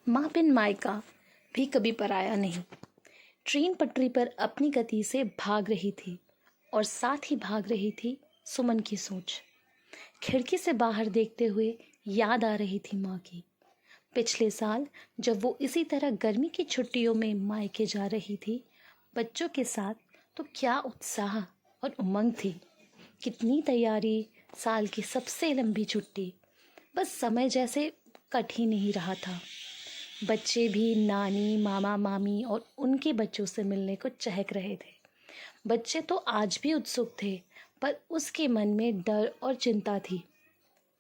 माँ बिन मायका भी कभी पराया नहीं। ट्रेन पटरी पर अपनी गति से भाग रही थी और साथ ही भाग रही थी सुमन की सोच। खिड़की से बाहर देखते हुए याद आ रही थी माँ की। पिछले साल जब वो इसी तरह गर्मी की छुट्टियों में मायके जा रही थी बच्चों के साथ, तो क्या उत्साह और उमंग थी। कितनी तैयारी, साल की सबसे लंबी छुट्टी। बस समय जैसे कट ही नहीं रहा था। बच्चे भी नानी, मामा, मामी और उनके बच्चों से मिलने को चहक रहे थे। बच्चे तो आज भी उत्सुक थे, पर उसके मन में डर और चिंता थी।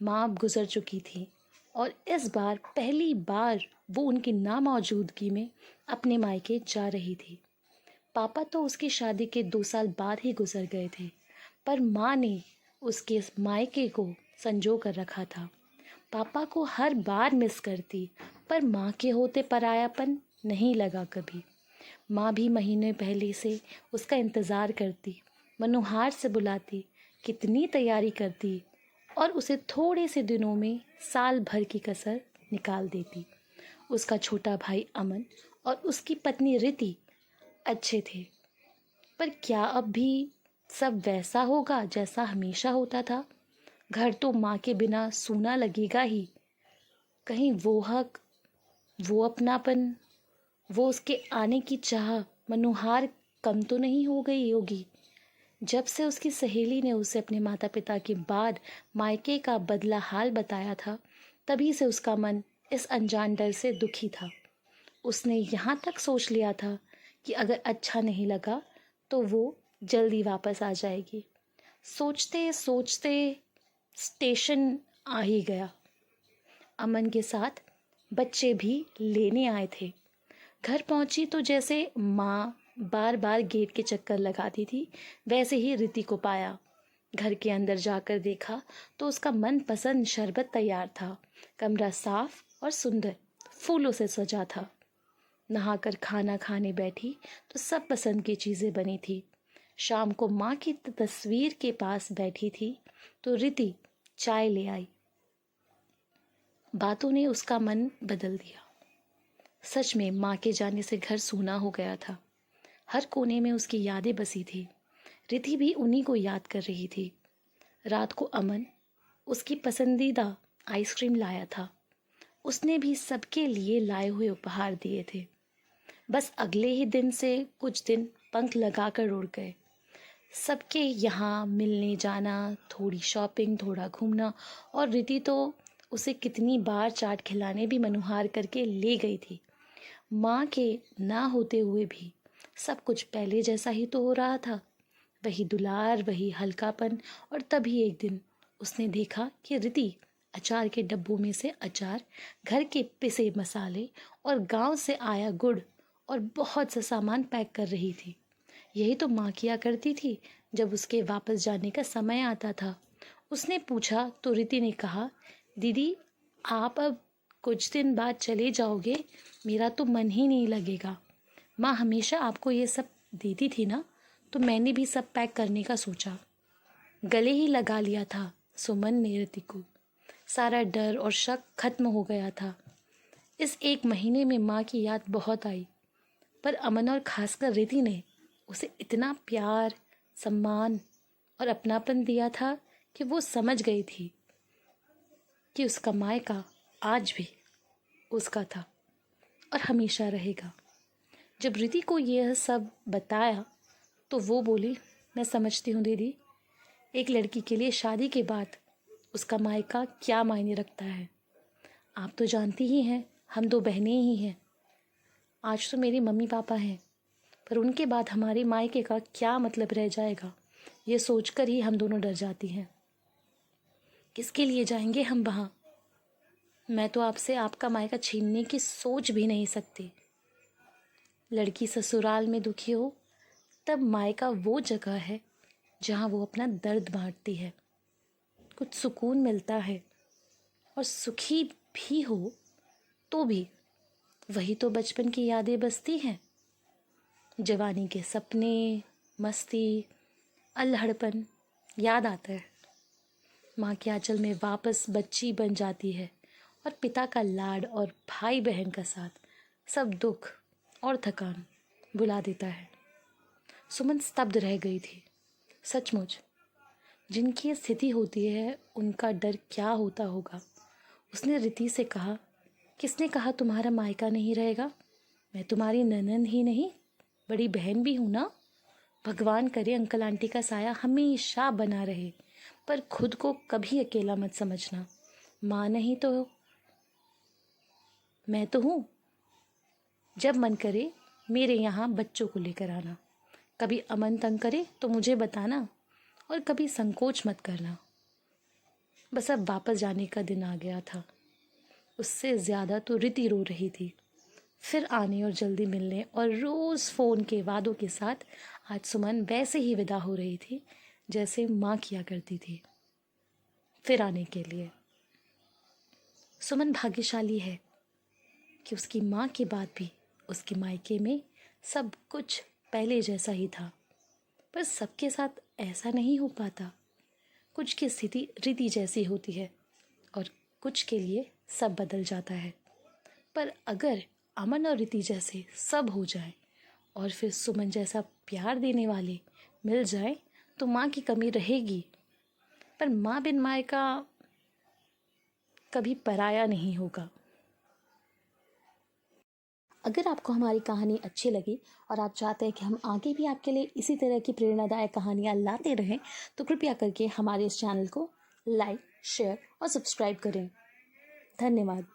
माँ अब गुजर चुकी थी और इस बार पहली बार वो उनकी नामौजूदगी में अपने मायके जा रही थी। पापा तो उसकी शादी के 2 साल बाद ही गुजर गए थे, पर माँ ने उसके इस मायके को संजो कर रखा था। पापा को हर बार मिस करती, पर माँ के होते परायापन नहीं लगा कभी। माँ भी महीने पहले से उसका इंतज़ार करती, मनोहार से बुलाती, कितनी तैयारी करती और उसे थोड़े से दिनों में साल भर की कसर निकाल देती। उसका छोटा भाई अमन और उसकी पत्नी रिति अच्छे थे, पर क्या अब भी सब वैसा होगा जैसा हमेशा होता था? घर तो माँ के बिना सूना लगेगा ही। कहीं वो हक, वो अपनापन, वो उसके आने की चाह मनोहार कम तो नहीं हो गई होगी। जब से उसकी सहेली ने उसे अपने माता पिता के बाद मायके का बदला हाल बताया था, तभी से उसका मन इस अनजान डर से दुखी था। उसने यहाँ तक सोच लिया था कि अगर अच्छा नहीं लगा तो वो जल्दी वापस आ जाएगी। सोचते सोचते स्टेशन आ ही गया। अमन के साथ बच्चे भी लेने आए थे। घर पहुंची तो जैसे माँ बार बार गेट के चक्कर लगाती थी, वैसे ही रिति को पाया। घर के अंदर जाकर देखा तो उसका मनपसंद शरबत तैयार था। कमरा साफ और सुंदर फूलों से सजा था। नहाकर खाना खाने बैठी तो सब पसंद की चीज़ें बनी थी। शाम को माँ की तस्वीर के पास बैठी थी तो रिति चाय ले आई। बातों ने उसका मन बदल दिया। सच में माँ के जाने से घर सूना हो गया था। हर कोने में उसकी यादें बसी थी। रिति भी उन्हीं को याद कर रही थी। रात को अमन उसकी पसंदीदा आइसक्रीम लाया था। उसने भी सबके लिए लाए हुए उपहार दिए थे। बस अगले ही दिन से कुछ दिन पंख लगाकर उड़ गए। सबके यहाँ मिलने जाना, थोड़ी शॉपिंग, थोड़ा घूमना, और रिति तो उसे कितनी बार चाट खिलाने भी मनोहार करके ले गई थी। माँ के ना होते हुए भी सब कुछ पहले जैसा ही तो हो रहा था। वही दुलार, वही हल्कापन। और तभी एक दिन उसने देखा कि रिति अचार के डब्बों में से अचार, घर के पिसे मसाले और गांव से आया गुड़ और बहुत सा सामान पैक कर रही थी। यही तो माँ किया करती थी जब उसके वापस जाने का समय आता था। उसने पूछा तो रिति ने कहा, दीदी आप अब कुछ दिन बाद चले जाओगे, मेरा तो मन ही नहीं लगेगा। माँ हमेशा आपको ये सब देती थी ना, तो मैंने भी सब पैक करने का सोचा। गले ही लगा लिया था सुमन ने रिति को। सारा डर और शक खत्म हो गया था। इस एक महीने में माँ की याद बहुत आई, पर अमन और खासकर रिति ने उसे इतना प्यार, सम्मान और अपनापन दिया था कि वो समझ गई थी कि उसका मायका आज भी उसका था और हमेशा रहेगा। जब रिति को यह सब बताया तो वो बोली, मैं समझती हूँ दीदी, एक लड़की के लिए शादी के बाद उसका मायका क्या मायने रखता है। आप तो जानती ही हैं, हम 2 बहनें ही हैं। आज तो मेरे मम्मी पापा हैं, पर उनके बाद हमारे मायके का क्या मतलब रह जाएगा, ये सोचकर ही हम दोनों डर जाती हैं। किसके लिए जाएंगे हम वहाँ? मैं तो आपसे आपका मायका छीनने की सोच भी नहीं सकती। लड़की ससुराल में दुखी हो तब मायका वो जगह है जहाँ वो अपना दर्द बांटती है, कुछ सुकून मिलता है। और सुखी भी हो तो भी वही तो बचपन की यादें बसती हैं। जवानी के सपने, मस्ती, अल्हड़पन याद आता है। माँ के आंचल में वापस बच्ची बन जाती है और पिता का लाड और भाई बहन का साथ सब दुख और थकान भुला देता है। सुमन स्तब्ध रह गई थी। सचमुच जिनकी ये स्थिति होती है उनका डर क्या होता होगा। उसने रिति से कहा, किसने कहा तुम्हारा मायका नहीं रहेगा? मैं तुम्हारी ननद ही नहीं, बड़ी बहन भी हूं ना। भगवान करे अंकल आंटी का साया हमेशा बना रहे, पर खुद को कभी अकेला मत समझना। माँ नहीं तो मैं तो हूँ। जब मन करे मेरे यहाँ बच्चों को लेकर आना। कभी अमन तंग करे तो मुझे बताना, और कभी संकोच मत करना। बस अब वापस जाने का दिन आ गया था। उससे ज़्यादा तो रिति रो रही थी। फिर आने और जल्दी मिलने और रोज़ फ़ोन के वादों के साथ आज सुमन वैसे ही विदा हो रही थी जैसे माँ किया करती थी, फिर आने के लिए। सुमन भाग्यशाली है कि उसकी माँ के बाद भी उसके मायके में सब कुछ पहले जैसा ही था। पर सबके साथ ऐसा नहीं हो पाता। कुछ की स्थिति रिति जैसी होती है और कुछ के लिए सब बदल जाता है। पर अगर अमन और रिति जैसे सब हो जाए और फिर सुमन जैसा प्यार देने वाले मिल जाए तो माँ की कमी रहेगी, पर माँ बिन मायका कभी पराया नहीं होगा। अगर आपको हमारी कहानी अच्छी लगी और आप चाहते हैं कि हम आगे भी आपके लिए इसी तरह की प्रेरणादायक कहानियाँ लाते रहें, तो कृपया करके हमारे इस चैनल को लाइक, शेयर और सब्सक्राइब करें। धन्यवाद।